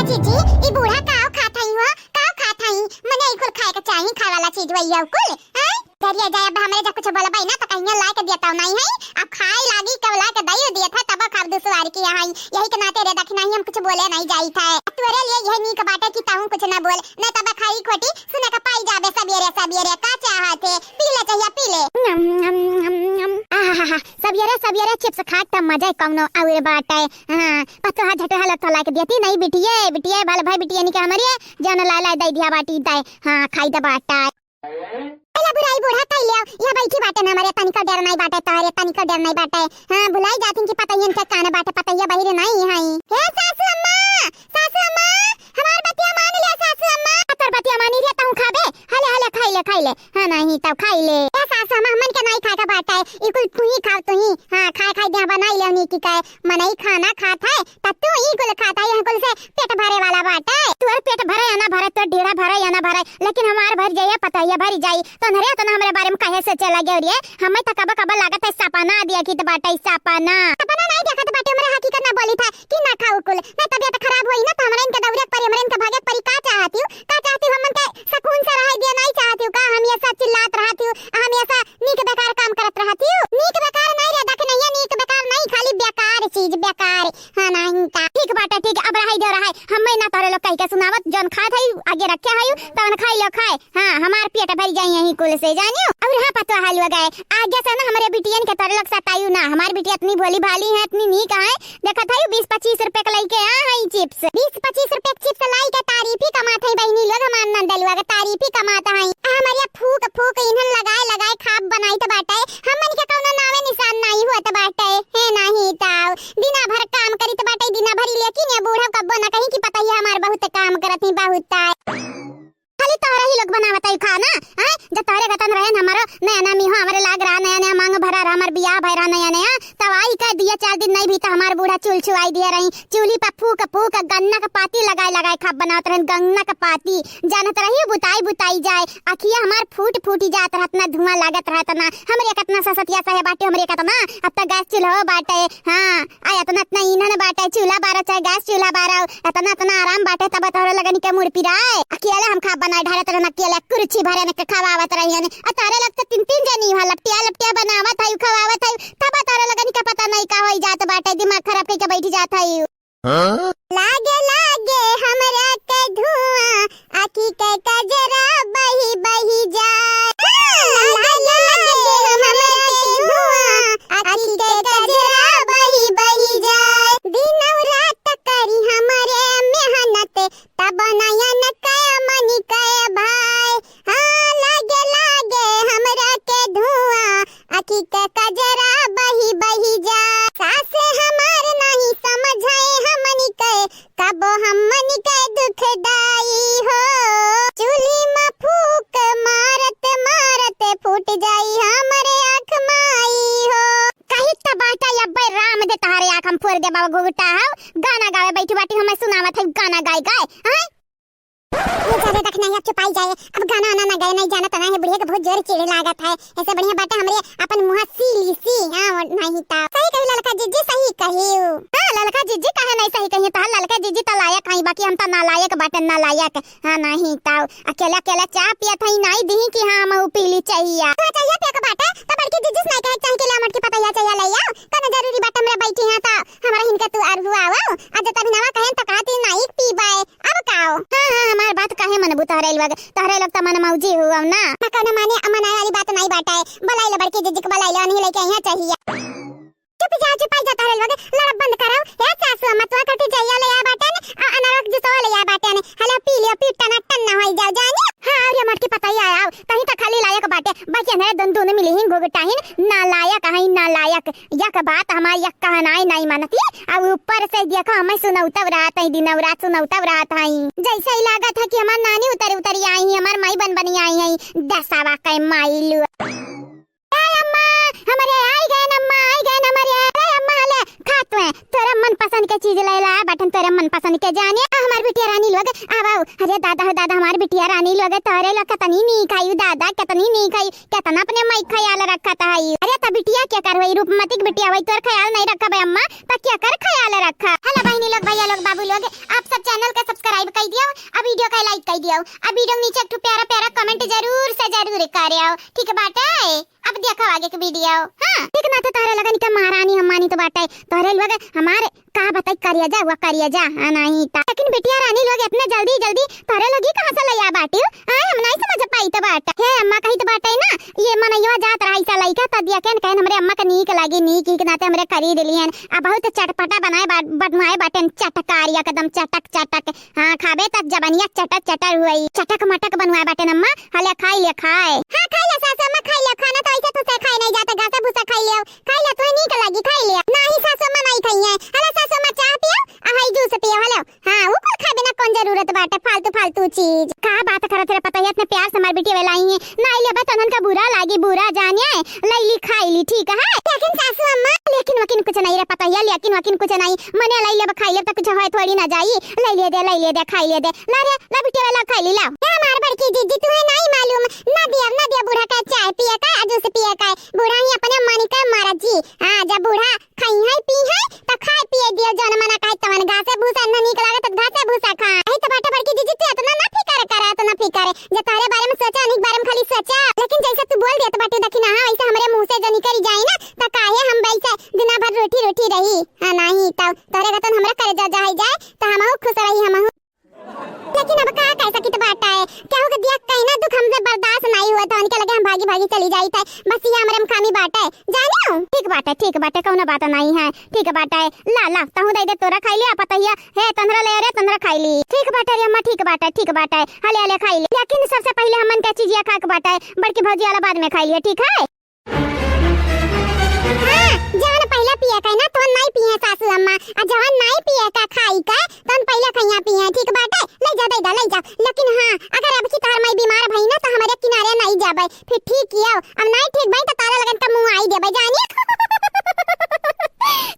जीजी ई बूढ़ा काओ खाता ही हो काओ खाता ही मने ई कुल खाए के चाही खाए वाला चीज वही कुल हैं दरिया जाए अब हमरे जा कुछ बोलबई ना त कहिया ला के देता नहीं है अब खाए लागी कब ला के दइयो दिया था तब खाब दुसवार की यहां यही के नाते रे दखना ही हम कुछ बोले नहीं जाई था तोरे लिए यही नी के बाटे की ताहू कुछ ना बोल न तब खाई खोटी सुने का पाई जाबे सबेरे का चाहते पीले चाहिए पीले सबेरे चिप्स खा त मजा कौनो और बाटे हां पतो हाथ झटो हालत ला के देती नहीं बिटिए भले भाई बिटिया नी के हमरे जान ला दई दिया बाटी दे हां खाई द बाटा एला बुराई बूढ़ा कई ले या बैठी बाटे ना हमारे तनिक डर नहीं बाटे तारे तनिक डर नहीं बाटे हां बुलाई जाती कि पता ही इनके कान बाटे पता ही बहिरे नहीं है हे सासू अम्मा हमार बतिया मान ले सासू अम्मा तर बतिया मानी रे ताऊ खाबे हले खाई ले हां नहीं तब खाई ले ए सासू अम्मा मन के नहीं खाए का बाटे ई कुल तू ही खाओ तू ही हां खाए दे बनाई ले नी की काय मनई खाना खाता है त तू ई कुल खाता है कुल से पेट भरे वाला बाटे तोर पेट भरे या ना भरे तो ढेड़ा भरे या ना भरे लेकिन हमार भर जाए पता है भरी जाई तो नरे तो हमरे बारे में कहे से चला गयो रे हमें त कब लागत है सपना दिया की त बाटे सपना नहीं देखत बाटे हमरे हकीकत ना बोली था कि ना खाओ कुल ना तबीयत खराब होई ना तो हमरे इनके दौरे पर हमरे इनके भागे परी का चाहती हूं हम के सुकून से रह दिया नहीं चाहती हूं का हम ऐसा चिल्लात रहती हूं हम ऐसा नीक बेकार काम करत रहती हूं नीक बेकार नहीं रे देख नहीं नीक बेकार नहीं खाली बेकार चीज बेकार हां नहीं का ठीक बाटे ठीक अब रही दे रहा है हम ना तोरे लोग कह के सुनावत जन खात है आगे रखे है तवन खाई लो खाए हां हमार पेट भर जाई यही कुल से जानियो और हां पतो हालवा गए आगे से ना हमारे बिटियन के तोरे लोग सतायू ना हमार बिटिया इतनी भोली भाली है इतनी नीक है देखत है 20-25 रुपए के लेके आ है चिप्स 20-25 रुपए चिप्स लाई के तारीफ ही कमात है बहनी लोग हमार नंदलवा के तारीफ ही कमाता है हमारे फूक इन्हन लगाए खाब बनाई त बाटे हमन के कोनो नावे निशान नहीं होत बाटे है नहीं ताऊ दिना भर काम करी त बाटे दिना भर लेकिन ये बूढ़ा कब्बो ना कहीं की पता ही हमार बहुत काम करत ही बहुत खाली तोरा ही लोग बनावत है खाना हैं जब तोरे गतन रहे हमारा नया मी हो हमारे लाग रहा नया मांग भरा रहा हमार बियाह भरा नया तवाई का दिया 4 दिन नहीं भी तो हमार बूढ़ा चूल छुआई दिया रही चूली पर फूक गन्ना का पाती लगाए खाब बनावत रहन गन्ना का पाती जानत रही बुताई जाए अखिया हमार फूटी जात रहत ना धुआं लागत रहत ना हमरे कितना ससतिया सहे बाटे हमरे कितना अब तक गैस चूल्हा बाटे हां आया तो इतना ईंधन बाटे चूल्हा बारा चाहे गैस चूल्हा बारा इतना आराम बाटे तब तोरे लगन के मुड़ पिराए अकेले हम खाब बनाए ढारत रहन अकेले कुर्सी भरे न खवावत रही ने तारे लगत 3 जनी हो लपटिया बनावत है खवावत है तब तारे लगन के पता नहीं का होई जात बाटे दिमाग खराब के बैठ जात है लागे हमरा के धुआं आखी के कजरा बही जाए लागे हमरा के धुआं आखी के कजरा बही जाए दिन और रात करी हमरे मेहनत तब नयन के मनी के भाई हां लागे हमरा के धुआं आखी के कजरा बही जाए सास हमार नहीं समझे हमनी के कब हमनी के दुखदाई हो चूल्ही में फूक मारत फूट जाई हमरे आँख माई हो कहीं त बाटा अब्बे राम दे तारे आँख हम फोड़ दे बाबा गुगुटा हो गाना गावे बैठी बाटी हमें सुनावत है गाना गाए हैं ये ज्यादा तक नहीं अब चुपाई जाए अब गाना आना ना गए नहीं जाना तना है बुढ़िया के बहुत जोर चिढ़ लागत है ऐसे बढ़िया बात हमरे अपन मुंह सी हां नहीं ता सही कही ललका जीजी सही कहियो हां ललका जीजी कहे नहीं सही कहियो तो ललका जीजी तो लायक है बाकी हम तो नालायक बाटे नालायक हां नहीं ता अकेला चाय पियत है नहीं दी कि हां हम पीली चाहिए तो चाहिए पे के बाटे तो बड़की जीजी नहीं कहे चाय के लिए मट के पता या चाहिए ले आओ कने जरूरी बात हमरा बैठी हां ता हमरा हिनका तू आर हुआ आओ आज तभी नवा कहें तो कहती नहीं पीबाए अब काओ हां हमार बात काहे मन बुतारे लग तहरे लोग त मन मौजी हुआ ना कने माने अमन वाली बात नहीं बाटे बलाई ले बड़की जीजी के बलाई ले नहीं लेके यहां चाहिए चुप जा तहरे लग लड़ बंद करो हे सासू मत वा कटे जाइया ले आ बाटे ने अनारक जो ले आ बाटे ने हला पी लियो पीटा ना टन्ना होई जाओ जानी हां और मट के पता ही आया कहीं त खाली लायक बाटे बाकी ने दोनों मिली ही गोगटाहिन ना लायक यक बात हमार यक कहनाई नहीं मानती अब ऊपर से देखो हमें सुनौतव रात है दिन रात सुनौतव रात है जैसे ही लागत है कि हमार नानी उतरी आई है हमार माई बनी आई है दसावा के माई लू अम्मा हमारे आई गए हमारे अम्मा ले खातो है तोरा मन पसंद के चीज ले ला बटन तोरा मन पसंद के जाने हमार बिटिया रानी लोग आवाओ अरे दादा हमार बिटिया रानी लोग तोरे लोग कतनी नहीं खाई दादा कतनी नहीं खाई कितना अपने माई ख्याल रखता है अरे त बिटिया क्या करवई रूपमती बिटिया वही तोर ख्याल नहीं रखा बे अम्मा त क्या कर ख्याल रखा हेलो बहनी लोग भैया लोग बाबू लोग आप सब चैनल का सब्सक्राइब कर दियो, अब वीडियो का लाइक कर दियो, अब वीडियो नीचे एक प्यारा प्यारा कमेंट जरूर से जरूर करियो, ठीक बाटे। अब देखो आगे के वीडियो। हां ठीक ना तो तारे लगन के महारानी हमानी तो बाटे तारे लोग हमारे का बताई करिया जा वो करिया जा नहीं ता लेकिन बिटिया रानी लोग इतने जल्दी जल्दी तारे लोग कहां से लया बाटी आए हम नहीं समझ पाई तो बाटे हे अम्मा कही तो बाटे ना ये मनैया जात रहा ऐसा लइका त दिया कहन हमरे अम्मा के नीक लागी नीक के नाते हमरे खरीद लियन अब बहुत चटपटा बनाए बनवाए बाटे चटकारिया कदम चटक चटक हां खाबे तक जबनिया चटक चटर हुई चटक मटक बनवाए बाटे अम्मा हले खाई ले खाए हां खाई ले सासू अम्मा खाई ले खाना तो ऐसे तो खाई नहीं जाता घासा भूसा खाई ले तो नीक लागी खाई ले नहीं सासू अम्मा नहीं खाई है हले सासू अम्मा चाह पियो आ हाई जूस पियो हले हां वो कुल खाबे ना कौन जरूरत बाटे फालतू फालतू चीज का बात करत रे पता है इतने प्यार से हमार बेटी वेलाई है नहीं ले बस उनन का बुरा लागी बुरा जानिए लईली खाईली ठीक है लेकिन सासू अम्मा लेकिन वकिन कुछ नहीं रे पता है लेकिन वकिन कुछ नहीं मने लई ले खाई ले तक कुछ होय थोड़ी ना जाई लई ले दे खाई ले दे ला रे ला बेटी वेला खाईली ला हमार बड़की जीजी तुम्हें नहीं मालूम ना दिया बूढ़ा का चाय पिए का जूस पिए का बूढ़ा ही अपने मानी का मारा जी हां जब बूढ़ा खाई है पी है त खाए पिए दियो जन मना काहे तवन घासे भूसा न निक लागे त घासे भूसा खा ए त बाटे बड़की जीजी तू इतना ना फिकर करे तो ना फिकर जे तारे बारे में सोचा अनेक बारे में खाली सोचा लेकिन जैसे तू बोल दिया त बाटे देखी ना हां ऐसे हमरे मुंह से जो निकल जाए ना त काहे हम वैसे दिन भर रोटी रोटी रही हां नहीं त तारे गतन हमरा करे जा जाए त हमहु खुश रही हमहु लेकिन अब का कैसा की तो बाटा है क्या होगा दिया कहीं ना दुख हमसे बर्दाश्त नहीं हुआ था उनके लगे हम भागी भागी चली जाई था बस ये हमरे में खामी बाटा है जानियो ठीक बाटा कौनो बात नहीं है ठीक बाटा है ला तहु दे दे तोरा खाई लिया पता है तंद्रा ले रे तंद्रा खाई ली ठीक बाटा रे अम्मा ठीक बाटा है हले खाई ली लेकिन सबसे पहले हमन का चीज खा के बाटा है बड़की भौजी वाला बाद में खाई लिया ठीक है हां जवन पहला पिया का ना तो नहीं पिए सासू अम्मा आ जवन नहीं पिए का खाई का तन पहले खैया पिए ठीक बाटे ले जा लेकिन हां अगर अब की तार मैं बीमार भई ना तो हमारे किनारे नहीं जाबे फिर ठीक कियो अब नहीं ठीक भई तो तारा लगन का मुंह आई देबे जानी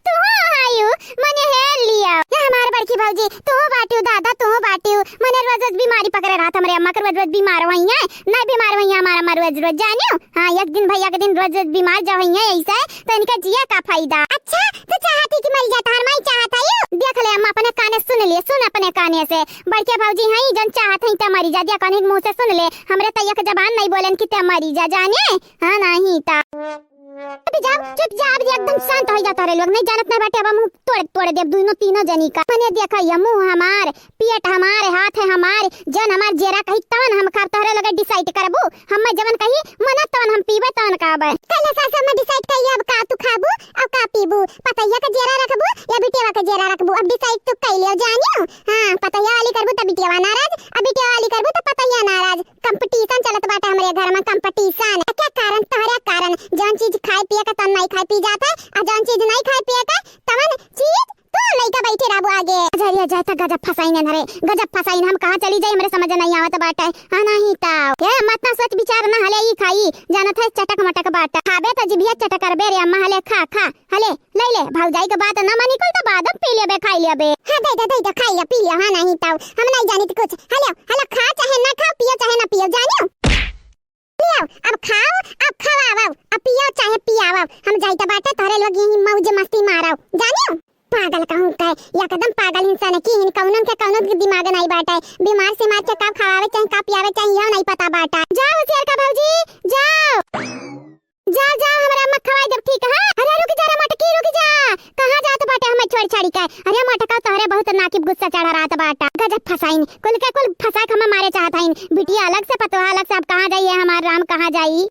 तू आयु मने है लिया हमार बड़की भौजी तू बाटियो दादा तू बाटियो मने रोज बीमारी पकड़े रहा हमरे अम्मा के रोज बीमार होई है नहीं बीमार होई हमारा रोज जानियो हां एक दिन भैया के दिन रोज बीमार जा होई है ऐसे तो इनका जिया का फायदा अच्छा तो चाहती कि मर जाता हर मैं चाहता हूं देख ले अम्मा अपने काने सुन अपने काने से बड़के भौजी हई जन चाहत हई त मरी जा दिया काने मुंह से सुन ले हमरे तैया के जबान नहीं बोलन कि ते मरी जा जाने हां नहीं ता चुप जा अब एकदम शांत हो जाता रे लोग नहीं जानत नहीं बाटे अब मुंह तोड़ दे दोनों तीनों जनी का मने देखा ये मुंह हमार पेट हमारे हाथ है हमारे जन हमार जेरा कही तवन हम खा तोरे लगे डिसाइड करबू हम जवन कही मना तवन हम पीबे तवन काबे कल सासा में डिसाइड कई अब का तू खाबू अब का पीबू पतैया का जेरा रखबू या बिटिया का जेरा रखबू अब डिसाइड तू कई लियो जानियो हां पतैया वाली करबू त बिटिया नाराज अब बिटिया वाली करबू त पतैया नाराज कंपटीशन चलत बाटे हमरे घर में कंपटीशन क्या कारण तोहरा कारण जौन चीज खाए पिए का तन नहीं खाए पी जाता है जौन चीज नहीं खाए पिए का तवन चीज तो लइका बैठे रहबो आगे जरिया जाता गजब फसाइन रे गजब फसाइन हम कहां चली जाई हमरे समझ नहीं आवत बाटे हां नहीं ताव ये मत ना सोच विचार ना हले ई खाई जानत है चटक मटक बाट खाबे त जिभिया चटक करबे रे अम्मा हले खा हले ले भौजाई के बात ना मानी कोई तो बाद में पी लेबे खाई लेबे हां दे खाई ले पी ले हां नहीं ताव हम नहीं जानित कुछ हले खा चाहे ना खा पियो चाहे ना पियो जानियो अब खाओ अब खवाओ अब पियो चाहे पियाओ हम जाइता बाटे तोरे लोग यही मौज मस्ती मारो जानियो पागल कहूं का या कदम पागल इंसान की इन कौनन के दिमाग नहीं बाटे बीमार से मार के का खवावे चाहे का पियावे चाहे यह नहीं पता बाटा जाओ शेर का भौजी जाओ हमरा अम्मा खवाई दे ठीक है अरे रुक जा रे मटकी रुक जा कहां जात बाटे हम छोड़ छाड़ी के अरे मटका तोहरे बहुत नाकिब गुस्सा चढ़ा रात बाटा गजब फसाइन कुल फसा के हम मारे चाहत हइन बिटिया अलग से पतोहा अलग से अब कहां जाइए हमार राम कहां जाई